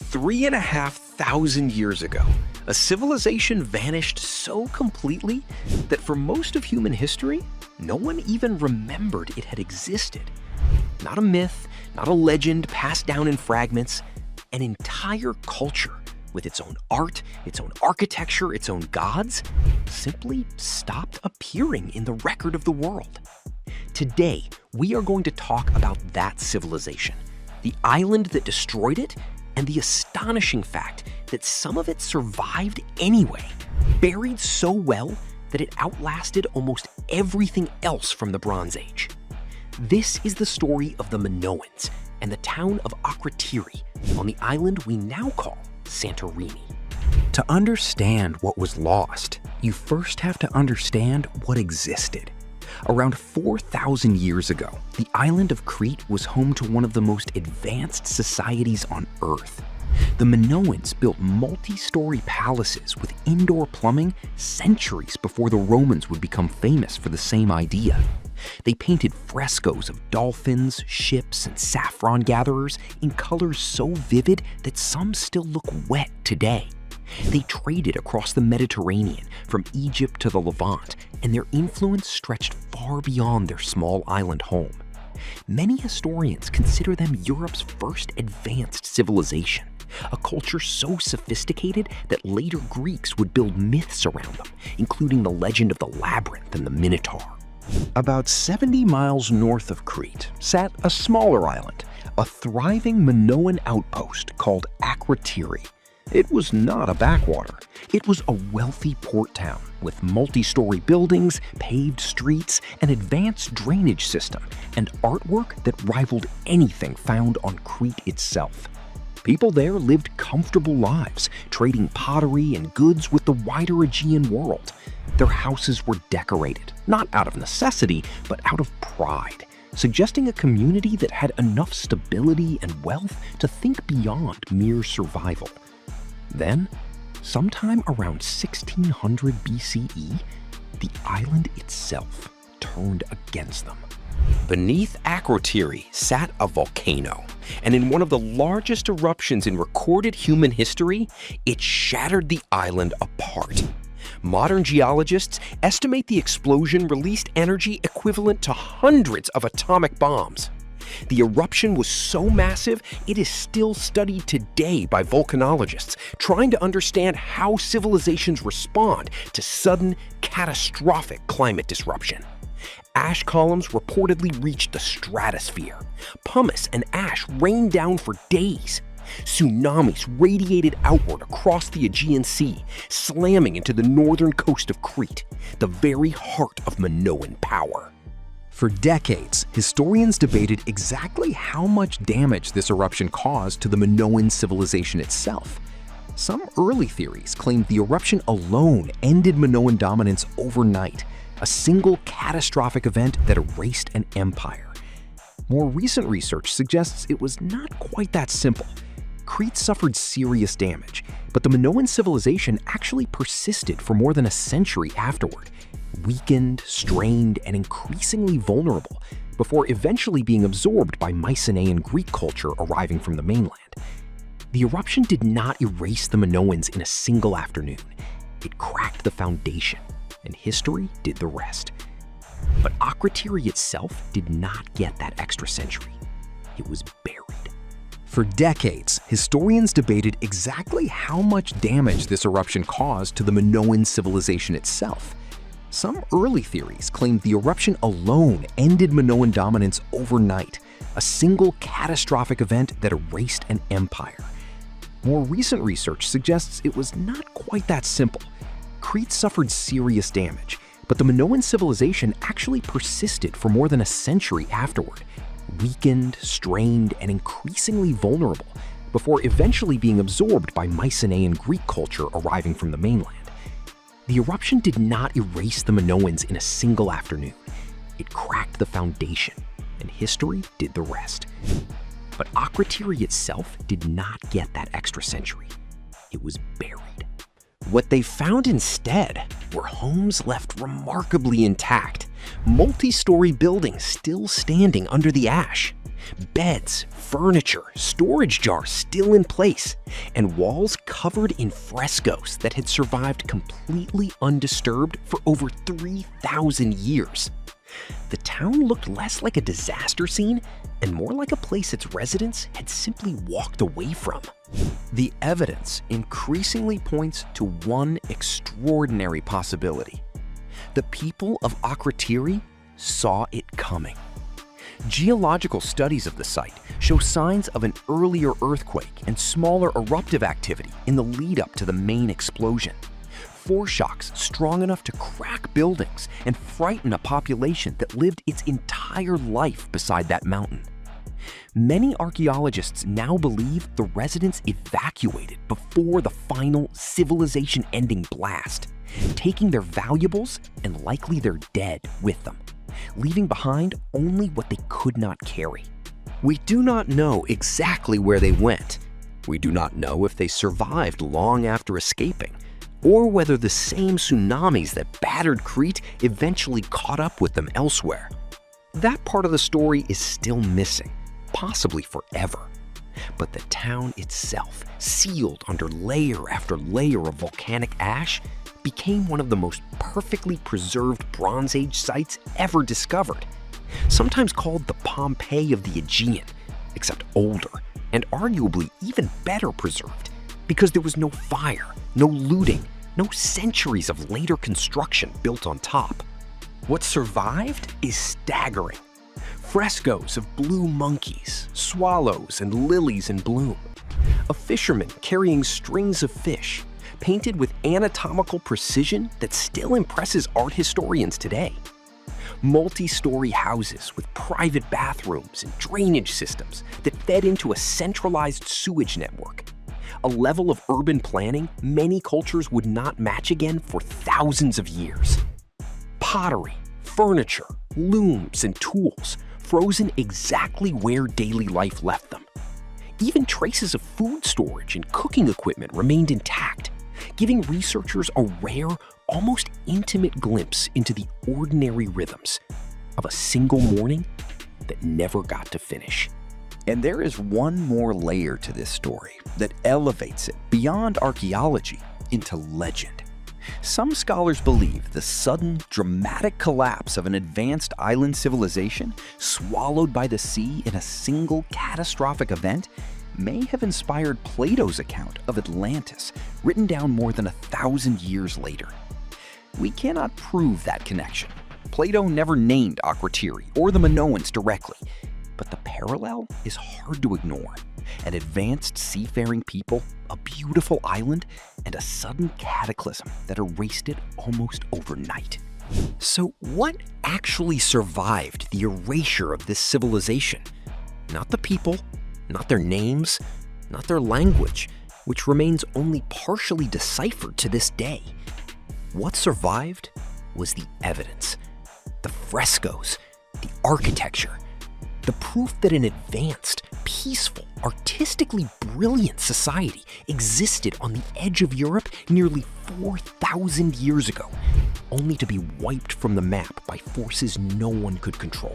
3,500 years ago, a civilization vanished so completely that for most of human history, no one even remembered it had existed. Not a myth, not a legend passed down in fragments, an entire culture with its own art, its own architecture, its own gods, simply stopped appearing in the record of the world. Today, we are going to talk about that civilization, the island that destroyed it, and the astonishing fact that some of it survived anyway, buried so well that it outlasted almost everything else from the Bronze Age. This is the story of the Minoans and the town of Akrotiri on the island we now call Santorini. To understand what was lost, you first have to understand what existed. Around 4,000 years ago, the island of Crete was home to one of the most advanced societies on Earth. The Minoans built multi-story palaces with indoor plumbing centuries before the Romans would become famous for the same idea. They painted frescoes of dolphins, ships, and saffron gatherers in colors so vivid that some still look wet today. They traded across the Mediterranean, from Egypt to the Levant, and their influence stretched far beyond their small island home. Many historians consider them Europe's first advanced civilization, a culture so sophisticated that later Greeks would build myths around them, including the legend of the labyrinth and the Minotaur. About 70 miles north of Crete sat a smaller island, a thriving Minoan outpost called Akrotiri. It was not a backwater. It was a wealthy port town with multi-story buildings, paved streets, an advanced drainage system, and artwork that rivaled anything found on Crete itself. People there lived comfortable lives, trading pottery and goods with the wider Aegean world. Their houses were decorated, not out of necessity, but out of pride, suggesting a community that had enough stability and wealth to think beyond mere survival. Then, sometime around 1600 BCE, the island itself turned against them. Beneath Akrotiri sat a volcano, and in one of the largest eruptions in recorded human history, it shattered the island apart. Modern geologists estimate the explosion released energy equivalent to hundreds of atomic bombs. The eruption was so massive, it is still studied today by volcanologists, trying to understand how civilizations respond to sudden, catastrophic climate disruption. Ash columns reportedly reached the stratosphere. Pumice and ash rained down for days. Tsunamis radiated outward across the Aegean Sea, slamming into the northern coast of Crete, the very heart of Minoan power. For decades, historians debated exactly how much damage this eruption caused to the Minoan civilization itself. Some early theories claimed the eruption alone ended Minoan dominance overnight, a single catastrophic event that erased an empire. More recent research suggests it was not quite that simple. Crete suffered serious damage, but the Minoan civilization actually persisted for more than a century afterward, weakened, strained, and increasingly vulnerable, before eventually being absorbed by Mycenaean Greek culture arriving from the mainland. The eruption did not erase the Minoans in a single afternoon. It cracked the foundation, and history did the rest. But Akrotiri itself did not get that extra century. It was buried. For decades, historians debated exactly how much damage this eruption caused to the Minoan civilization itself. Some early theories claimed the eruption alone ended Minoan dominance overnight, a single catastrophic event that erased an empire. More recent research suggests it was not quite that simple. Crete suffered serious damage, but the Minoan civilization actually persisted for more than a century afterward, weakened, strained, and increasingly vulnerable, before eventually being absorbed by Mycenaean Greek culture arriving from the mainland. The eruption did not erase the Minoans in a single afternoon. It cracked the foundation, and history did the rest. But Akrotiri itself did not get that extra century. It was buried. What they found instead were homes left remarkably intact, multi-story buildings still standing under the ash, Beds, furniture, storage jars still in place, and walls covered in frescoes that had survived completely undisturbed for over 3,000 years. The town looked less like a disaster scene and more like a place its residents had simply walked away from. The evidence increasingly points to one extraordinary possibility. The people of Akrotiri saw it coming. Geological studies of the site show signs of an earlier earthquake and smaller eruptive activity in the lead-up to the main explosion. Foreshocks strong enough to crack buildings and frighten a population that lived its entire life beside that mountain. Many archaeologists now believe the residents evacuated before the final civilization-ending blast, taking their valuables and likely their dead with them, leaving behind only what they could not carry. We do not know exactly where they went. We do not know if they survived long after escaping, or whether the same tsunamis that battered Crete eventually caught up with them elsewhere. That part of the story is still missing, possibly forever. But the town itself, sealed under layer after layer of volcanic ash, became one of the most perfectly preserved Bronze Age sites ever discovered. Sometimes called the Pompeii of the Aegean, except older and arguably even better preserved, because there was no fire, no looting, no centuries of later construction built on top. What survived is staggering. Frescoes of blue monkeys, swallows, and lilies in bloom. A fisherman carrying strings of fish, painted with anatomical precision that still impresses art historians today. Multi-story houses with private bathrooms and drainage systems that fed into a centralized sewage network. A level of urban planning many cultures would not match again for thousands of years. Pottery, furniture, looms, and tools frozen exactly where daily life left them. Even traces of food storage and cooking equipment remained intact, giving researchers a rare, almost intimate glimpse into the ordinary rhythms of a single morning that never got to finish. And there is one more layer to this story that elevates it beyond archaeology into legend. Some scholars believe the sudden, dramatic collapse of an advanced island civilization swallowed by the sea in a single catastrophic event may have inspired Plato's account of Atlantis, written down more than 1,000 years later. We cannot prove that connection. Plato never named Akrotiri or the Minoans directly, but the parallel is hard to ignore. An advanced seafaring people, a beautiful island, and a sudden cataclysm that erased it almost overnight. So what actually survived the erasure of this civilization? Not the people, not their names, not their language, which remains only partially deciphered to this day. What survived was the evidence, the frescoes, the architecture, the proof that an advanced, peaceful, artistically brilliant society existed on the edge of Europe nearly 4,000 years ago, only to be wiped from the map by forces no one could control.